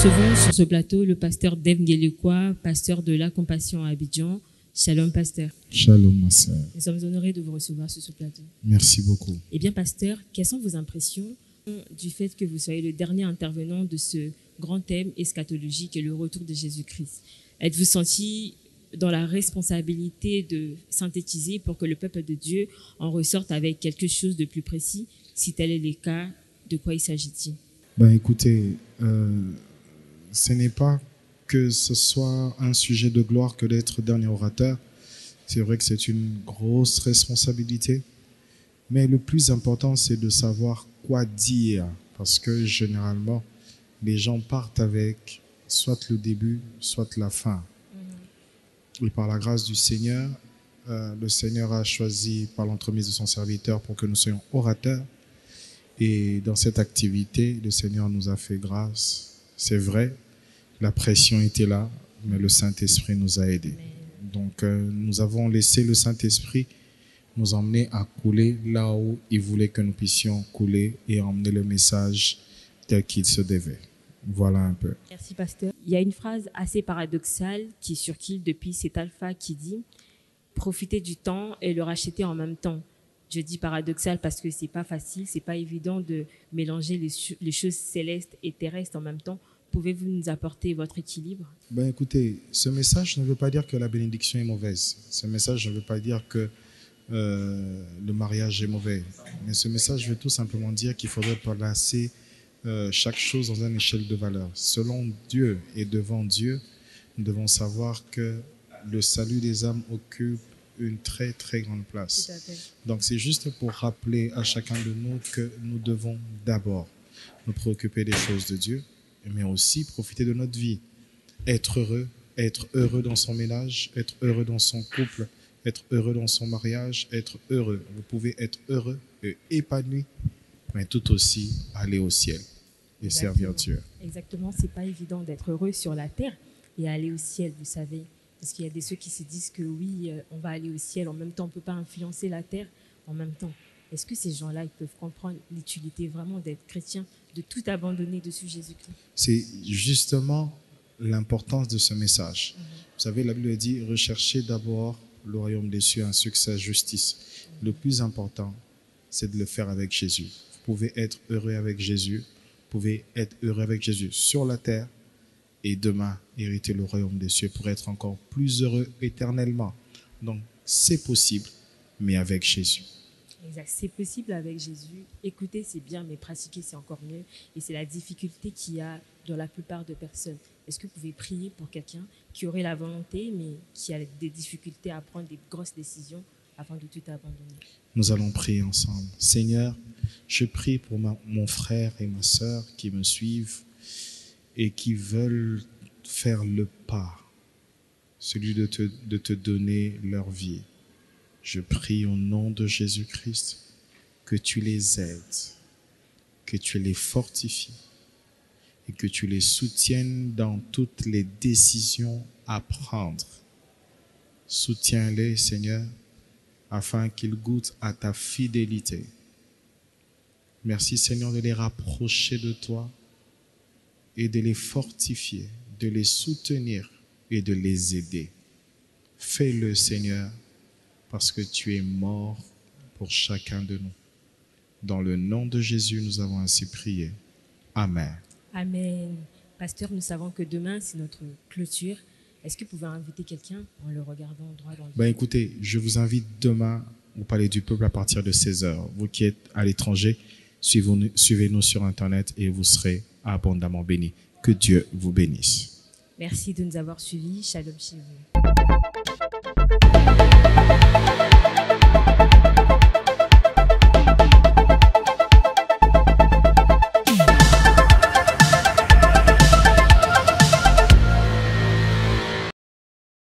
Recevons sur ce plateau le pasteur Dave Ngelekwa, pasteur de la Compassion à Abidjan. Shalom, pasteur. Shalom, ma sœur. Nous sommes honorés de vous recevoir sur ce plateau. Merci beaucoup. Eh bien, pasteur, quelles sont vos impressions du fait que vous soyez le dernier intervenant de ce grand thème eschatologique et le retour de Jésus-Christ? Êtes-vous senti dans la responsabilité de synthétiser pour que le peuple de Dieu en ressorte avec quelque chose de plus précis? Si tel est le cas, de quoi il s'agit-il? Écoutez, ce n'est pas que ce soit un sujet de gloire que d'être dernier orateur. C'est vrai que c'est une grosse responsabilité. Mais le plus important, c'est de savoir quoi dire. Parce que généralement, les gens partent avec soit le début, soit la fin. Et par la grâce du Seigneur, le Seigneur a choisi par l'entremise de son serviteur pour que nous soyons orateurs. Et dans cette activité, le Seigneur nous a fait grâce. C'est vrai, la pression était là, mais le Saint-Esprit nous a aidés. Donc, nous avons laissé le Saint-Esprit nous emmener à couler là où il voulait que nous puissions couler et emmener le message tel qu'il se devait. Voilà un peu. Merci, pasteur. Il y a une phrase assez paradoxale qui circule depuis cet alpha qui dit « Profiter du temps et le racheter en même temps ». Je dis paradoxal parce que c'est pas facile, c'est pas évident de mélanger les choses célestes et terrestres en même temps. Pouvez-vous nous apporter votre équilibre? Écoutez, ce message ne veut pas dire que la bénédiction est mauvaise. Ce message ne veut pas dire que le mariage est mauvais. Mais ce message veut tout simplement dire qu'il faudrait placer chaque chose dans une échelle de valeur. Selon Dieu et devant Dieu, nous devons savoir que le salut des âmes occupe une très très grande place. Donc c'est juste pour rappeler à chacun de nous que nous devons d'abord nous préoccuper des choses de Dieu, mais aussi profiter de notre vie, être heureux dans son ménage, être heureux dans son couple, être heureux dans son mariage, être heureux. Vous pouvez être heureux et épanoui, mais tout aussi aller au ciel et servir Dieu. Exactement, c'est pas évident d'être heureux sur la terre et aller au ciel, vous savez. Parce qu'il y a ceux qui se disent que oui, on va aller au ciel, en même temps, on ne peut pas influencer la terre en même temps. Est-ce que ces gens-là, ils peuvent comprendre l'utilité vraiment d'être chrétien, de tout abandonner dessus Jésus-Christ? C'est justement l'importance de ce message. Vous savez, la Bible dit, recherchez d'abord le royaume des cieux ainsi que sa justice. Le plus important, c'est de le faire avec Jésus. Vous pouvez être heureux avec Jésus, vous pouvez être heureux avec Jésus sur la terre, et demain hériter le royaume des cieux pour être encore plus heureux éternellement. Donc, c'est possible, mais avec Jésus. Exact, c'est possible avec Jésus. Écouter, c'est bien, mais pratiquer, c'est encore mieux. Et c'est la difficulté qu'il y a dans la plupart de personnes. Est-ce que vous pouvez prier pour quelqu'un qui aurait la volonté, mais qui a des difficultés à prendre des grosses décisions afin de tout abandonner? Nous allons prier ensemble. Seigneur, je prie pour mon frère et ma sœur qui me suivent et qui veulent faire le pas, celui de te donner leur vie. Je prie au nom de Jésus-Christ que tu les aides, que tu les fortifies et que tu les soutiennes dans toutes les décisions à prendre. Soutiens-les, Seigneur, afin qu'ils goûtent à ta fidélité. Merci, Seigneur, de les rapprocher de toi et de les fortifier, de les soutenir et de les aider. Fais-le, Seigneur, parce que tu es mort pour chacun de nous. Dans le nom de Jésus, nous avons ainsi prié. Amen. Amen. Pasteur, nous savons que demain, c'est notre clôture. Est-ce que vous pouvez inviter quelqu'un en le regardant droit dans le... Écoutez, je vous invite demain au Palais du Peuple à partir de 16h. Vous qui êtes à l'étranger, suivez-nous sur Internet et vous serez abondamment bénis. Que Dieu vous bénisse. Merci de nous avoir suivis. Shalom chez vous.